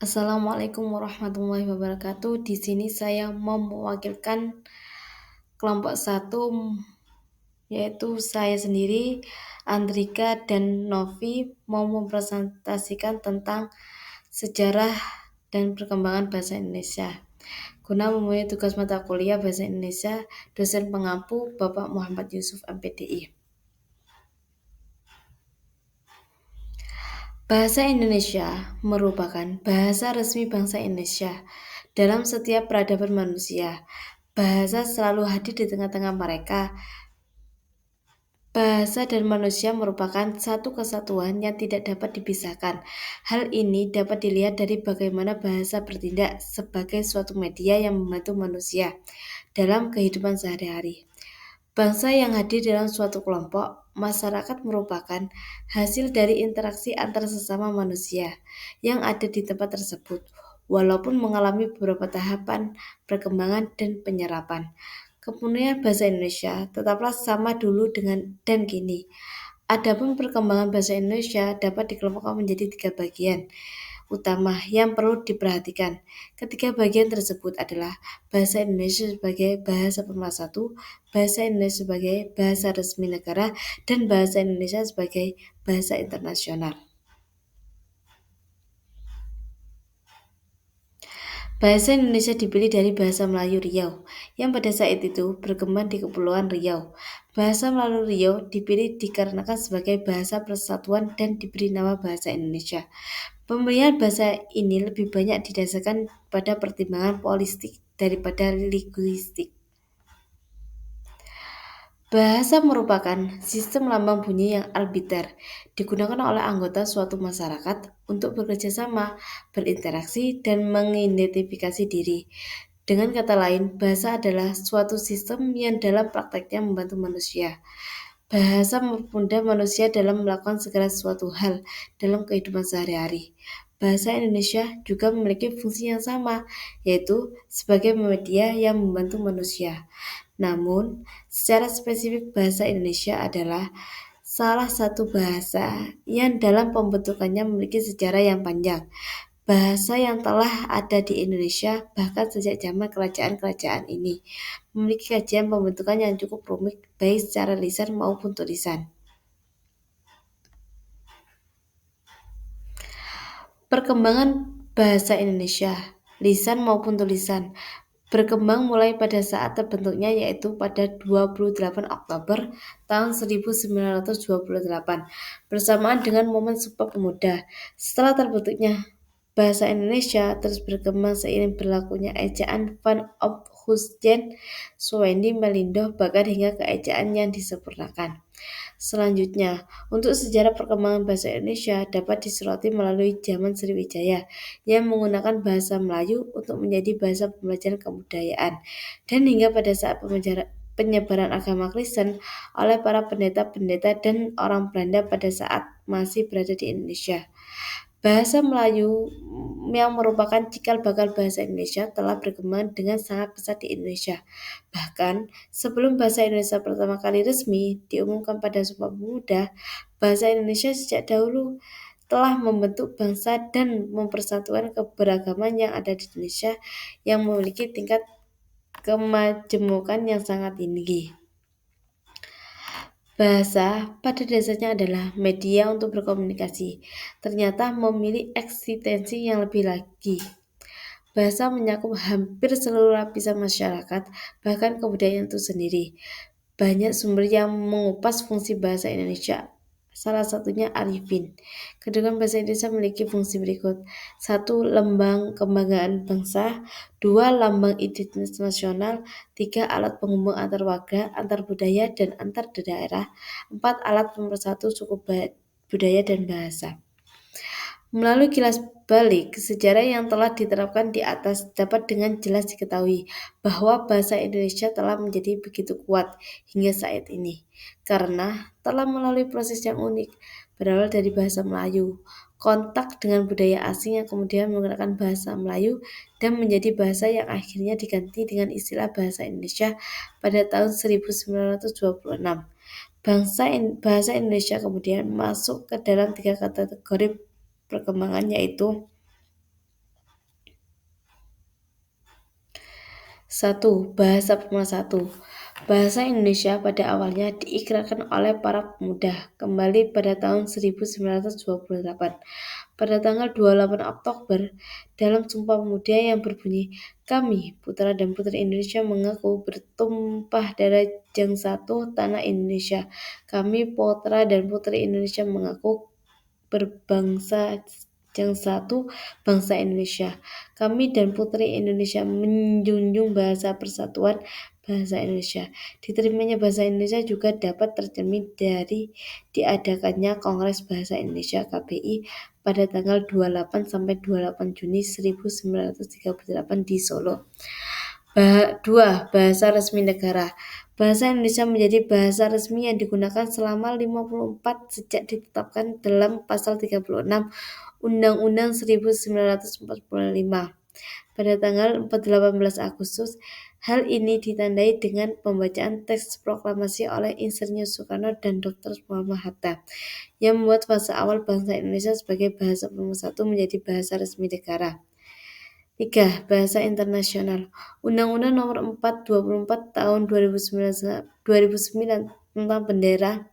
Assalamualaikum warahmatullahi wabarakatuh. Di sini saya mau mewakilkan kelompok satu, yaitu saya sendiri, Andrika dan Novi, mau mempresentasikan tentang sejarah dan perkembangan bahasa Indonesia. Guna memenuhi tugas mata kuliah Bahasa Indonesia, dosen pengampu Bapak Muhammad Yusuf MPDI. Bahasa Indonesia merupakan bahasa resmi bangsa Indonesia. Dalam setiap peradaban manusia, bahasa selalu hadir di tengah-tengah mereka. Bahasa dan manusia merupakan satu kesatuan yang tidak dapat dipisahkan. Hal ini dapat dilihat dari bagaimana bahasa bertindak sebagai suatu media yang membantu manusia dalam kehidupan sehari-hari. Bangsa yang hadir dalam suatu kelompok masyarakat merupakan hasil dari interaksi antar sesama manusia yang ada di tempat tersebut, walaupun mengalami beberapa tahapan perkembangan dan penyerapan. Kemudian bahasa Indonesia tetaplah sama dulu dengan dan kini. Adapun perkembangan bahasa Indonesia dapat dikelompokkan menjadi 3 bagian utama yang perlu diperhatikan. Ketiga bagian tersebut adalah bahasa Indonesia sebagai bahasa pemersatu, bahasa Indonesia sebagai bahasa resmi negara, dan bahasa Indonesia sebagai bahasa internasional. Bahasa Indonesia dipilih dari bahasa Melayu Riau, yang pada saat itu berkembang di Kepulauan Riau. Bahasa Melayu Riau dipilih dikarenakan sebagai bahasa persatuan dan diberi nama bahasa Indonesia. Pemilihan bahasa ini lebih banyak didasarkan pada pertimbangan politik daripada linguistik. Bahasa merupakan sistem lambang bunyi yang arbiter, digunakan oleh anggota suatu masyarakat untuk bekerja sama, berinteraksi, dan mengidentifikasi diri. Dengan kata lain, bahasa adalah suatu sistem yang dalam prakteknya membantu manusia. Bahasa mempermudah manusia dalam melakukan segala suatu hal dalam kehidupan sehari-hari. Bahasa Indonesia juga memiliki fungsi yang sama, yaitu sebagai media yang membantu manusia. Namun, secara spesifik bahasa Indonesia adalah salah satu bahasa yang dalam pembentukannya memiliki sejarah yang panjang. Bahasa yang telah ada di Indonesia bahkan sejak zaman kerajaan-kerajaan ini memiliki kajian pembentukan yang cukup rumit baik secara lisan maupun tulisan. Perkembangan bahasa Indonesia, lisan maupun tulisan, berkembang mulai pada saat terbentuknya yaitu pada 28 Oktober tahun 1928 bersamaan dengan momen Sumpah Pemuda. Setelah terbentuknya bahasa Indonesia terus berkembang seiring berlakunya ejaan Van op Hoesjen, Suwendi Melindo bahkan hingga keejaan yang disempurnakan. Selanjutnya, untuk sejarah perkembangan bahasa Indonesia dapat disoroti melalui zaman Sriwijaya yang menggunakan bahasa Melayu untuk menjadi bahasa pembelajaran kebudayaan dan hingga pada saat penyebaran agama Kristen oleh para pendeta-pendeta dan orang Belanda pada saat masih berada di Indonesia. Bahasa Melayu yang merupakan cikal bakal bahasa Indonesia telah berkembang dengan sangat pesat di Indonesia. Bahkan sebelum bahasa Indonesia pertama kali resmi diumumkan pada Sumpah Pemuda, bahasa Indonesia sejak dahulu telah membentuk bangsa dan mempersatukan keberagaman yang ada di Indonesia yang memiliki tingkat kemajemukan yang sangat tinggi. Bahasa pada dasarnya adalah media untuk berkomunikasi, ternyata memiliki eksistensi yang lebih lagi. Bahasa menyakup hampir seluruh lapisan masyarakat, bahkan kebudayaan itu sendiri. Banyak sumber yang mengupas fungsi bahasa Indonesia. Salah satunya Arifin. Kedua bahasa Indonesia memiliki fungsi berikut. 1. Lambang kebanggaan bangsa. 2. Lambang identitas nasional. 3. Alat penghubung antar warga, antar budaya, dan antar daerah. 4. Alat pemersatu suku budaya dan bahasa. Melalui kilas balik sejarah yang telah diterapkan di atas dapat dengan jelas diketahui bahwa bahasa Indonesia telah menjadi begitu kuat hingga saat ini karena telah melalui proses yang unik berawal dari bahasa Melayu, kontak dengan budaya asing yang kemudian menggunakan bahasa Melayu dan menjadi bahasa yang akhirnya diganti dengan istilah bahasa Indonesia pada tahun 1926. Bahasa Indonesia kemudian masuk ke dalam 3 kategori perkembangan yaitu 1. Bahasa Pemersatu. Bahasa Indonesia pada awalnya diikrarkan oleh para pemuda kembali pada tahun 1928. Pada tanggal 28 Oktober, dalam Sumpah Pemuda yang berbunyi, "Kami, putra dan putri Indonesia mengaku bertumpah darah Jeng Satu Tanah Indonesia. Kami, putra dan putri Indonesia mengaku berbangsa yang satu bangsa Indonesia. Kami dan putri Indonesia menjunjung bahasa persatuan bahasa Indonesia. Diterimanya bahasa Indonesia juga dapat tercermin dari diadakannya Kongres Bahasa Indonesia KBI pada tanggal 28 sampai 28 Juni 1938 di Solo. 2. Bahasa resmi negara. Bahasa Indonesia menjadi bahasa resmi yang digunakan selama 54 sejak ditetapkan dalam pasal 36 Undang-Undang 1945 pada tanggal 18 Agustus. Hal ini ditandai dengan pembacaan teks proklamasi oleh Insinyur Soekarno dan Dr. Muhammad Hatta yang membuat fase awal bangsa Indonesia sebagai bahasa pemersatu menjadi bahasa resmi negara. 3. Bahasa internasional. Undang-Undang Nomor 4/24 Tahun 2009 tentang bendera,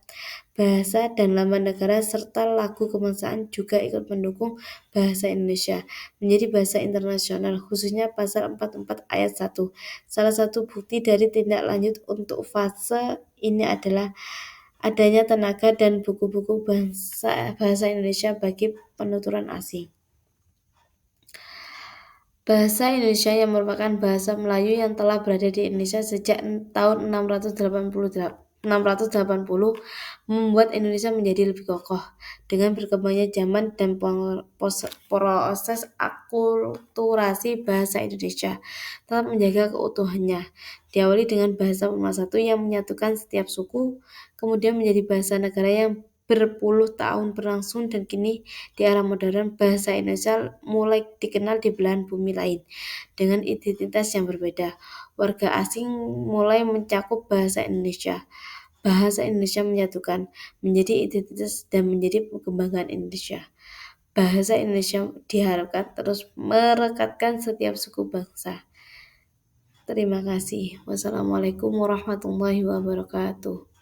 bahasa, dan lambang negara serta lagu kebangsaan juga ikut mendukung bahasa Indonesia menjadi bahasa internasional, khususnya pasal 44 ayat 1. Salah satu bukti dari tindak lanjut untuk fase ini adalah adanya tenaga dan buku-buku bahasa Indonesia bagi penuturan asing. Bahasa Indonesia yang merupakan bahasa Melayu yang telah berada di Indonesia sejak tahun 680 membuat Indonesia menjadi lebih kokoh. Dengan berkembangnya zaman dan proses akulturasi bahasa Indonesia tetap menjaga keutuhannya. Diawali dengan bahasa pemersatu yang menyatukan setiap suku, kemudian menjadi bahasa negara yang berpuluh tahun berlangsung, dan kini di era modern bahasa Indonesia mulai dikenal di belahan bumi lain dengan identitas yang berbeda. Warga asing mulai mencakup bahasa Indonesia. Bahasa Indonesia menyatukan, menjadi identitas dan menjadi kebanggaan Indonesia. Bahasa Indonesia diharapkan terus merekatkan setiap suku bangsa. Terima kasih. Wassalamualaikum warahmatullahi wabarakatuh.